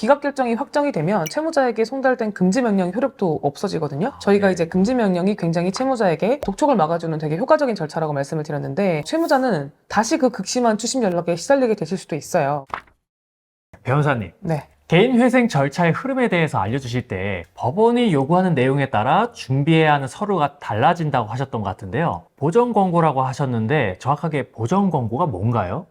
기각 결정이 확정이 되면 채무자에게 송달된 금지 명령 효력도 없어지거든요. 저희가 네. 이제 금지 명령이 굉장히 채무자에게 독촉을 막아주는 되게 효과적인 절차라고 말씀을 드렸는데, 채무자는 다시 그 극심한 추심 연락에 시달리게 되실 수도 있어요. 변호사님, 네. 개인회생 절차의 흐름에 대해서 알려주실 때 법원이 요구하는 내용에 따라 준비해야 하는 서류가 달라진다고 하셨던 것 같은데요. 보정 권고라고 하셨는데 정확하게 보정 권고가 뭔가요?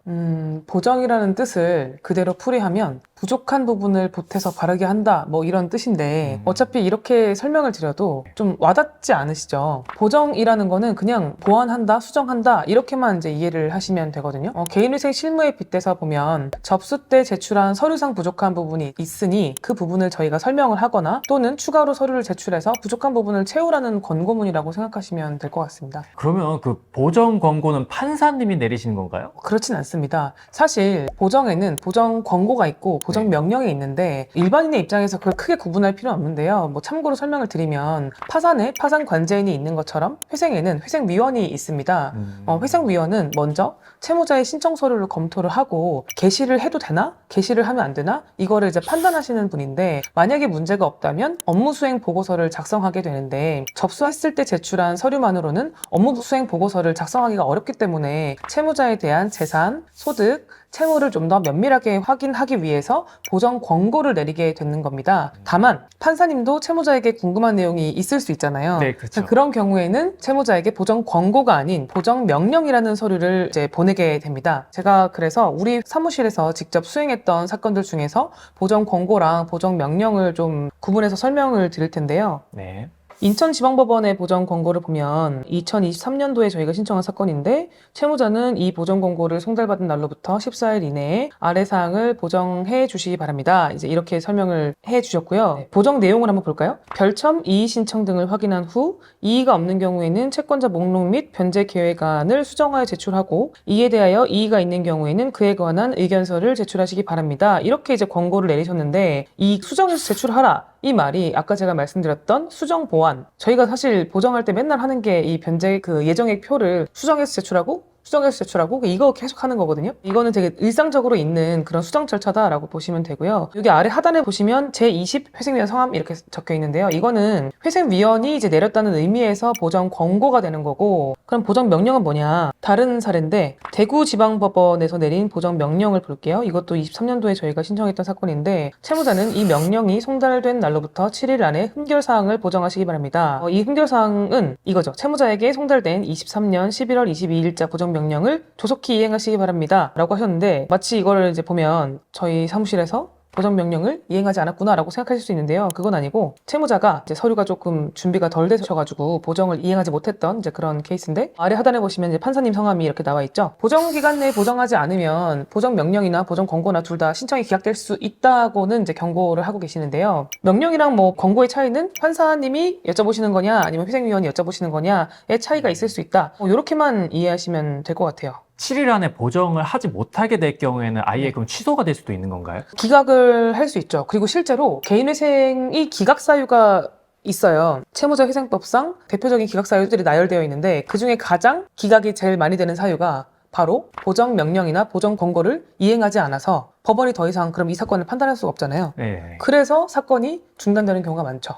보정이라는 뜻을 그대로 풀이하면 부족한 부분을 보태서 바르게 한다, 뭐 이런 뜻인데, 어차피 이렇게 설명을 드려도 좀 와닿지 않으시죠? 보정이라는 거는 그냥 보완한다, 수정한다, 이렇게만 이제 이해를 하시면 되거든요. 개인회생 실무에 빗대서 보면 접수 때 제출한 서류상 부족한 부분이 있으니 그 부분을 저희가 설명을 하거나 또는 추가로 서류를 제출해서 부족한 부분을 채우라는 권고문이라고 생각하시면 될 것 같습니다. 그러면 그 보정 권고는 판사님이 내리시는 건가요? 그렇진 않습니다. 사실 보정에는 보정 권고가 있고 보정 명령이 있는데, 일반인의 입장에서 그걸 크게 구분할 필요는 없는데요. 뭐 참고로 설명을 드리면, 파산에 파산 관제인이 있는 것처럼 회생에는 회생위원이 있습니다. 회생위원은 먼저 채무자의 신청 서류를 검토를 하고 개시를 해도 되나? 개시를 하면 안 되나? 이거를 이제 판단하시는 분인데, 만약에 문제가 없다면 업무 수행 보고서를 작성하게 되는데, 접수했을 때 제출한 서류만으로는 업무 수행 보고서를 작성하기가 어렵기 때문에 채무자에 대한 재산, 소득, 채무를 좀 더 면밀하게 확인하기 위해서 보정 권고를 내리게 되는 겁니다. 다만 판사님도 채무자에게 궁금한 내용이 있을 수 있잖아요. 네, 그렇죠. 그런 경우에는 채무자에게 보정 권고가 아닌 보정 명령이라는 서류를 이제 보내게 됩니다. 제가 그래서 우리 사무실에서 직접 수행했던 사건들 중에서 보정 권고랑 보정 명령을 좀 구분해서 설명을 드릴 텐데요. 네. 인천지방법원의 보정 권고를 보면 2023년도에 저희가 신청한 사건인데, 채무자는 이 보정 권고를 송달받은 날로부터 14일 이내에 아래 사항을 보정해 주시기 바랍니다. 이제 이렇게 설명을 해 주셨고요. 보정 내용을 한번 볼까요? 별첨 이의 신청 등을 확인한 후 이의가 없는 경우에는 채권자 목록 및 변제 계획안을 수정하여 제출하고, 이에 대하여 이의가 있는 경우에는 그에 관한 의견서를 제출하시기 바랍니다. 이렇게 이제 권고를 내리셨는데, 이 수정해서 제출하라, 이 말이 아까 제가 말씀드렸던 수정 보완, 저희가 사실 보정할 때 맨날 하는 게 이 변제 그 예정액 표를 수정해서 제출하고 수정해서 제출하고 이거 계속 하는 거거든요. 이거는 되게 일상적으로 있는 그런 수정 절차다라고 보시면 되고요. 여기 아래 하단에 보시면 제20 회생위원 성함 이렇게 적혀 있는데요. 이거는 회생위원이 이제 내렸다는 의미에서 보정 권고가 되는 거고, 그럼 보정 명령은 뭐냐? 다른 사례인데 대구지방법원에서 내린 보정 명령을 볼게요. 이것도 23년도에 저희가 신청했던 사건인데, 채무자는 이 명령이 송달된 날로부터 7일 안에 흠결사항을 보정하시기 바랍니다. 이 흠결사항은 이거죠. 채무자에게 송달된 23년 11월 22일자 보정 명령을 조속히 이행하시기 바랍니다. 라고 하셨는데, 마치 이거를 이제 보면 저희 사무실에서 보정 명령을 이행하지 않았구나 라고 생각하실 수 있는데요. 그건 아니고, 채무자가 이제 서류가 조금 준비가 덜 되셔가지고 보정을 이행하지 못했던 이제 그런 케이스인데, 아래 하단에 보시면 이제 판사님 성함이 이렇게 나와 있죠. 보정 기간 내에 보정하지 않으면 보정 명령이나 보정 권고나 둘 다 신청이 기각될 수 있다고는 이제 경고를 하고 계시는데요. 명령이랑 뭐 권고의 차이는 판사님이 여쭤보시는 거냐 아니면 회생위원이 여쭤보시는 거냐의 차이가 있을 수 있다. 이렇게만 이해하시면 될 것 같아요. 7일 안에 보정을 하지 못하게 될 경우에는 아예 그럼 취소가 될 수도 있는 건가요? 기각을 할 수 있죠. 그리고 실제로 개인회생이 기각 사유가 있어요. 채무자 회생법상 대표적인 기각 사유들이 나열되어 있는데, 그중에 가장 기각이 제일 많이 되는 사유가 바로 보정 명령이나 보정 권고를 이행하지 않아서 법원이 더 이상 그럼 이 사건을 판단할 수가 없잖아요. 네. 그래서 사건이 중단되는 경우가 많죠.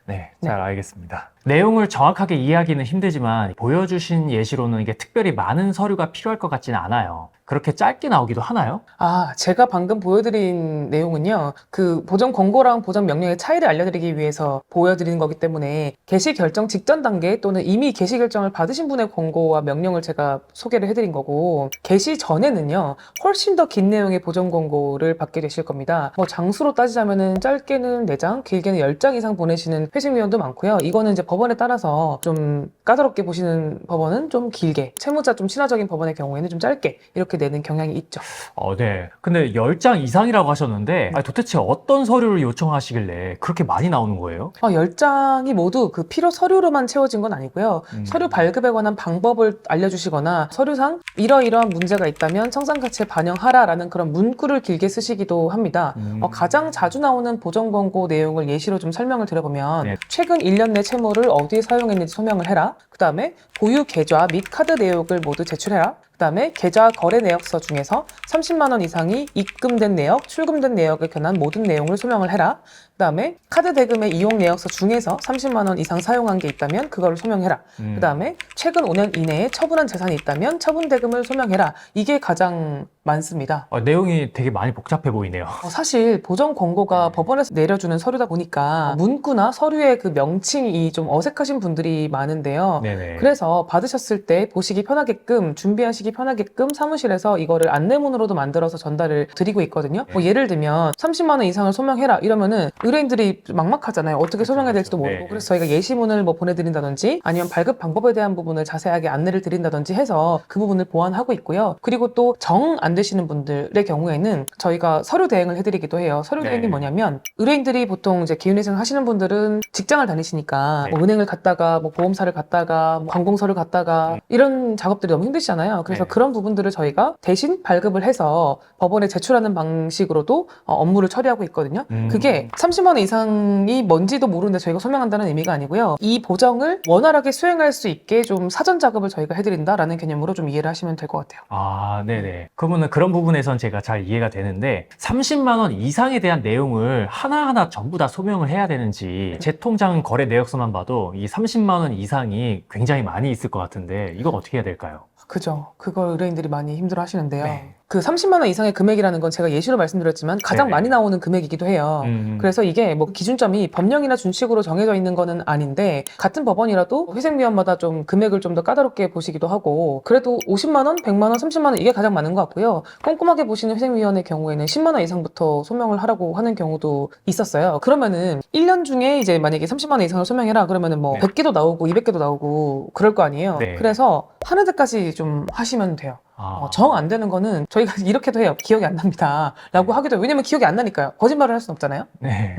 네. 잘 알겠습니다. 내용을 정확하게 이해하기는 힘들지만 보여주신 예시로는 이게 특별히 많은 서류가 필요할 것 같지는 않아요. 그렇게 짧게 나오기도 하나요? 제가 방금 보여드린 내용은요, 그 보정 권고랑 보정 명령의 차이를 알려드리기 위해서 보여드리는 거기 때문에, 개시 결정 직전 단계 또는 이미 개시 결정을 받으신 분의 권고와 명령을 제가 소개를 해드린 거고, 개시 전에는요 훨씬 더 긴 내용의 보정 권고를 받게 되실 겁니다. 뭐 장수로 따지자면은 짧게는 4장, 길게는 10장 이상 보내시는 회생위원도 많고요. 이거는 이제 법원에 따라서 좀 까다롭게 보시는 법원은 좀 길게, 채무자 좀 친화적인 법원의 경우에는 좀 짧게 이렇게 내는 경향이 있죠. 네. 근데 10장 이상이라고 하셨는데 도대체 어떤 서류를 요청하시길래 그렇게 많이 나오는 거예요? 10장이 모두 그 필요 서류로만 채워진 건 아니고요. 서류 발급에 관한 방법을 알려주시거나, 서류상 이러이러한 문제가 있다면 청산가치에 반영하라라는 그런 문구를 길게 쓰시기도 합니다. 가장 자주 나오는 보정 권고 내용을 예시로 좀 설명을 드려보면, 네. 최근 1년 내 채무를 어디에 사용했는지 소명을 해라. 그 다음에 보유 계좌 및 카드 내역을 모두 제출해라. 그 그다음에 계좌 거래 내역서 중에서 30만 원 이상이 입금된 내역, 출금된 내역에 관한 모든 내용을 소명을 해라. 그다음에 카드 대금의 이용 내역서 중에서 30만 원 이상 사용한 게 있다면 그거를 소명해라. 그다음에 최근 5년 이내에 처분한 재산이 있다면 처분 대금을 소명해라. 이게 가장 많습니다. 내용이 되게 많이 복잡해 보이네요. 사실 보정 권고가 법원에서 내려주는 서류다 보니까 문구나 서류의 그 명칭이 좀 어색하신 분들이 많은데요. 네네. 그래서 받으셨을 때 보시기 편하게끔, 준비하시기 편하게끔 사무실에서 이거를 안내문으로도 만들어서 전달을 드리고 있거든요. 뭐 예를 들면 30만 원 이상을 소명해라 이러면은 의뢰인들이 막막하잖아요. 어떻게 소명해야 될지도 모르고. 네. 그래서 저희가 예시문을 뭐 보내드린다든지 아니면 발급 방법에 대한 부분을 자세하게 안내를 드린다든지 해서 그 부분을 보완하고 있고요. 그리고 또 정 안 되시는 분들의 경우에는 저희가 서류 대행을 해드리기도 해요. 서류 네. 대행이 뭐냐면 의뢰인들이 보통 이제 기혼회생 하시는 분들은 직장을 다니시니까 네. 뭐 은행을 갔다가 뭐 보험사를 갔다가 뭐 관공서를 갔다가 이런 작업들이 너무 힘드시잖아요. 그래서 네. 그런 부분들을 저희가 대신 발급을 해서 법원에 제출하는 방식으로도 업무를 처리하고 있거든요. 그게 30만 원 이상이 뭔지도 모르는데 저희가 설명한다는 의미가 아니고요. 이 보정을 원활하게 수행할 수 있게 좀 사전 작업을 저희가 해드린다라는 개념으로 좀 이해를 하시면 될 것 같아요. 아, 네네. 그러면은 그런 부분에선 제가 잘 이해가 되는데 30만 원 이상에 대한 내용을 하나하나 전부 다 소명을 해야 되는지 제 통장 거래 내역서만 봐도 이 30만 원 이상이 굉장히 많이 있을 것 같은데 이건 어떻게 해야 될까요? 그죠. 그걸 의뢰인들이 많이 힘들어 하시는데요. 네. 그 30만 원 이상의 금액이라는 건 제가 예시로 말씀드렸지만 가장 네네. 많이 나오는 금액이기도 해요. 그래서 이게 뭐 기준점이 법령이나 준칙으로 정해져 있는 거는 아닌데 같은 법원이라도 회생위원마다 좀 금액을 좀 더 까다롭게 보시기도 하고 그래도 50만 원, 100만 원, 30만 원 이게 가장 많은 것 같고요. 꼼꼼하게 보시는 회생위원의 경우에는 10만 원 이상부터 소명을 하라고 하는 경우도 있었어요. 그러면은 1년 중에 이제 만약에 30만 원 이상을 소명해라 그러면은 뭐 네. 100개도 나오고 200개도 나오고 그럴 거 아니에요. 네. 그래서 하는 데까지 좀 하시면 돼요. 정 안 되는 거는 저희가 이렇게도 해요. 기억이 안 납니다. 라고 하기도 해요. 왜냐면 기억이 안 나니까요. 거짓말을 할 수는 없잖아요. 네.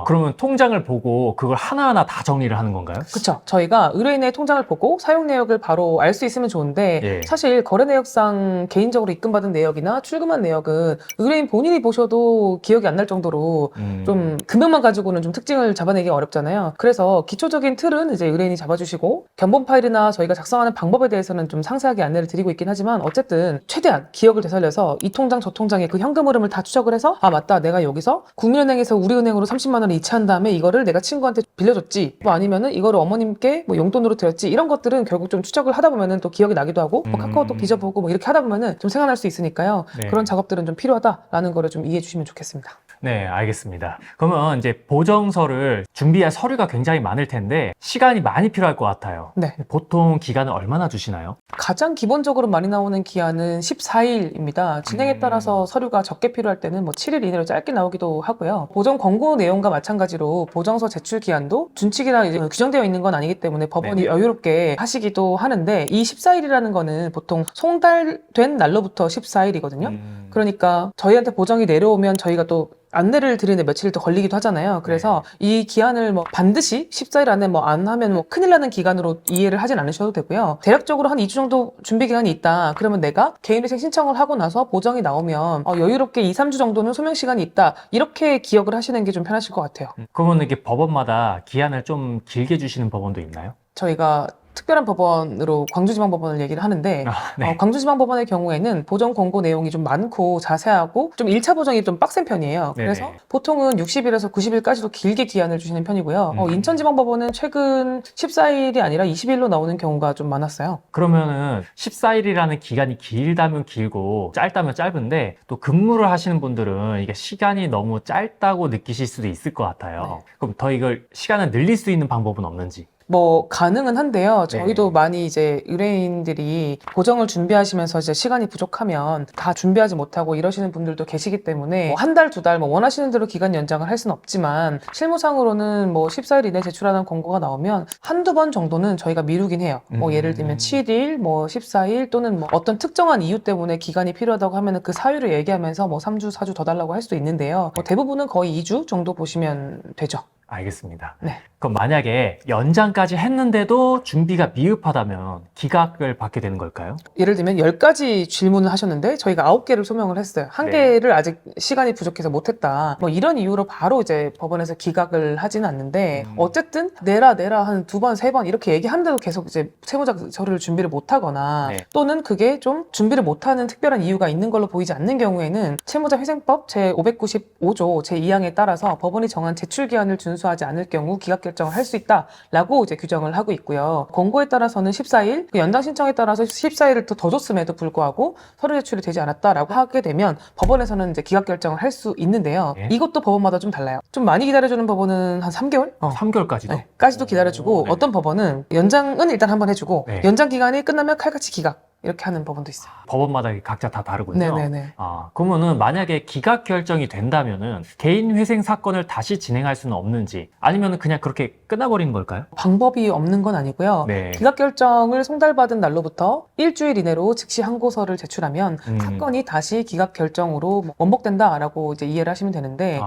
그러면 통장을 보고 그걸 하나하나 다 정리를 하는 건가요? 그렇죠. 저희가 의뢰인의 통장을 보고 사용 내역을 바로 알 수 있으면 좋은데 예. 사실 거래 내역상 개인적으로 입금받은 내역이나 출금한 내역은 의뢰인 본인이 보셔도 기억이 안 날 정도로 좀 금액만 가지고는 좀 특징을 잡아내기 어렵잖아요. 그래서 기초적인 틀은 이제 의뢰인이 잡아주시고 견본 파일이나 저희가 작성하는 방법에 대해서는 좀 상세하게 안내를 드리고 있긴 하지만 어쨌든 최대한 기억을 되살려서 이 통장 저 통장에 그 현금 흐름을 다 추적을 해서 아 맞다 내가 여기서 국민은행에서 우리은행으로 30만 원을 이체한 다음에 이거를 내가 친구한테 빌려줬지 뭐 아니면은 이거를 어머님께 뭐 용돈으로 드렸지 이런 것들은 결국 좀 추적을 하다 보면은 또 기억이 나기도 하고 뭐 카카오톡 뒤져보고 뭐 이렇게 하다 보면은 좀 생각날 수 있으니까요. 네. 그런 작업들은 좀 필요하다라는 거를 좀 이해해 주시면 좋겠습니다. 네, 알겠습니다. 그러면 이제 보정서를 준비할 서류가 굉장히 많을 텐데 시간이 많이 필요할 것 같아요. 네. 보통 기간은 얼마나 주시나요? 가장 기본적으로 많이 나오는 기한은 14일입니다. 진행에 따라서 서류가 적게 필요할 때는 뭐 7일 이내로 짧게 나오기도 하고요. 보정 권고 내용과 마찬가지로 보정서 제출 기한도 준칙이나 이제 규정되어 있는 건 아니기 때문에 법원이 네네. 여유롭게 하시기도 하는데 이 14일이라는 거는 보통 송달된 날로부터 14일이거든요. 그러니까 저희한테 보정이 내려오면 저희가 또 안내를 드리는데 며칠 더 걸리기도 하잖아요. 그래서 이 기한을 뭐 반드시 14일 안에 뭐 안 하면 뭐 큰일 나는 기간으로 이해를 하진 않으셔도 되고요. 대략적으로 한 2주 정도 준비 기간이 있다. 그러면 내가 개인회생 신청을 하고 나서 보정이 나오면 여유롭게 2, 3주 정도는 소명 시간이 있다. 이렇게 기억을 하시는 게 좀 편하실 것 같아요. 그러면 이게 법원마다 기한을 좀 길게 주시는 법원도 있나요? 저희가 특별한 법원으로 광주지방법원을 얘기를 하는데 네. 광주지방법원의 경우에는 보정 권고 내용이 좀 많고 자세하고 좀 1차 보정이 좀 빡센 편이에요. 네네. 그래서 보통은 60일에서 90일까지도 길게 기한을 주시는 편이고요. 인천지방법원은 최근 14일이 아니라 20일로 나오는 경우가 좀 많았어요. 그러면은 14일이라는 기간이 길다면 길고 짧다면 짧은데 또 근무를 하시는 분들은 이게 시간이 너무 짧다고 느끼실 수도 있을 것 같아요. 그럼 더 이걸 시간을 늘릴 수 있는 방법은 없는지? 뭐 가능은 한데요. 네. 저희도 많이 이제 의뢰인들이 보정을 준비하시면서 이제 시간이 부족하면 다 준비하지 못하고 이러시는 분들도 계시기 때문에 뭐 한 달, 두 달 뭐 원하시는 대로 기간 연장을 할 수는 없지만 실무상으로는 뭐 14일 이내 제출하는 권고가 나오면 한두 번 정도는 저희가 미루긴 해요. 뭐 예를 들면 7일, 뭐 14일 또는 뭐 어떤 특정한 이유 때문에 기간이 필요하다고 하면은 그 사유를 얘기하면서 뭐 3주, 4주 더 달라고 할 수도 있는데요. 뭐 대부분은 거의 2주 정도 보시면 되죠. 알겠습니다. 네. 그럼 만약에 연장까지 했는데도 준비가 미흡하다면 기각을 받게 되는 걸까요? 예를 들면 10가지 질문을 하셨는데 저희가 9개를 소명을 했어요. 한 네. 개를 아직 시간이 부족해서 못했다. 뭐 이런 이유로 바로 이제 법원에서 기각을 하지는 않는데 어쨌든 내라 한 2번, 3번 이렇게 얘기하는데도 계속 이제 채무자 서류를 준비를 못하거나 네. 또는 그게 좀 준비를 못하는 특별한 이유가 있는 걸로 보이지 않는 경우에는 채무자회생법 제595조 제2항에 따라서 법원이 정한 제출기한을 준수하지 않을 경우 기각 결정을 할 수 있다라고 이제 규정을 하고 있고요. 권고에 따라서는 14일, 그 연장 신청에 따라서 14일을 더 줬음에도 불구하고 서류 제출이 되지 않았다라고 하게 되면 법원에서는 이제 기각 결정을 할 수 있는데요. 네. 이것도 법원마다 좀 달라요. 좀 많이 기다려주는 법원은 한 3개월? 3개월까지도? 네, 까지도 기다려주고 네. 어떤 법원은 연장은 일단 한번 해주고 네. 연장 기간이 끝나면 칼같이 기각 이렇게 하는 법원도 있어요. 법원마다 각자 다 다르군요. 네네네. 그러면은 만약에 기각 결정이 된다면은 개인 회생 사건을 다시 진행할 수는 없는지 아니면은 그냥 그렇게 끝나버리는 걸까요? 방법이 없는 건 아니고요. 네. 기각 결정을 송달받은 날로부터 일주일 이내로 즉시 항고서를 제출하면 사건이 다시 기각 결정으로 원복된다라고 이제 이해를 하시면 되는데 네.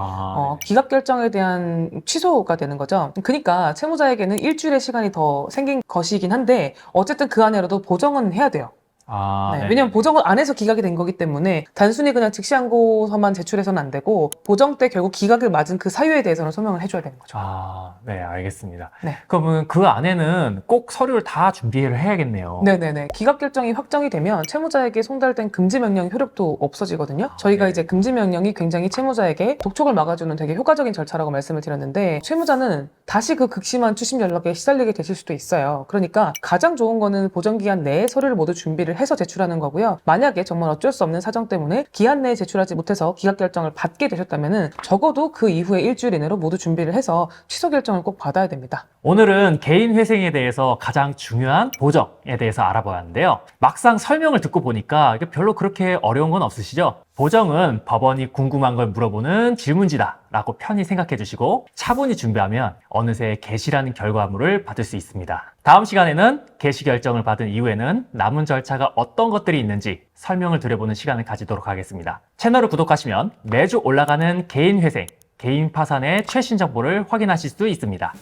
기각 결정에 대한 취소가 되는 거죠. 그러니까 채무자에게는 일주일의 시간이 더 생긴 것이긴 한데 어쨌든 그 안에라도 보정은 해야 돼요. 네, 네. 왜냐면 보정을 안 해서 기각이 된 거기 때문에 단순히 그냥 즉시 항고서만 제출해서는 안 되고 보정 때 결국 기각을 맞은 그 사유에 대해서는 소명을 해줘야 되는 거죠. 네, 알겠습니다. 네. 그러면 그 안에는 꼭 서류를 다 준비를 해야겠네요. 네네네. 기각 결정이 확정이 되면 채무자에게 송달된 금지 명령 효력도 없어지거든요. 저희가 네. 이제 금지 명령이 굉장히 채무자에게 독촉을 막아주는 되게 효과적인 절차라고 말씀을 드렸는데 채무자는 다시 그 극심한 추심 연락에 시달리게 되실 수도 있어요. 그러니까 가장 좋은 거는 보정 기한 내에 서류를 모두 준비를 해서 제출하는 거고요. 만약에 정말 어쩔 수 없는 사정 때문에 기한 내에 제출하지 못해서 기각 결정을 받게 되셨다면은 적어도 그 이후에 일주일 이내로 모두 준비를 해서 취소 결정을 꼭 받아야 됩니다. 오늘은 개인 회생에 대해서 가장 중요한 보정에 대해서 알아보았는데요. 막상 설명을 듣고 보니까 이게 별로 그렇게 어려운 건 없으시죠? 보정은 법원이 궁금한 걸 물어보는 질문지다 라고 편히 생각해 주시고 차분히 준비하면 어느새 개시라는 결과물을 받을 수 있습니다. 다음 시간에는 개시 결정을 받은 이후에는 남은 절차가 어떤 것들이 있는지 설명을 드려보는 시간을 가지도록 하겠습니다. 채널을 구독하시면 매주 올라가는 개인 회생, 개인 파산의 최신 정보를 확인하실 수 있습니다.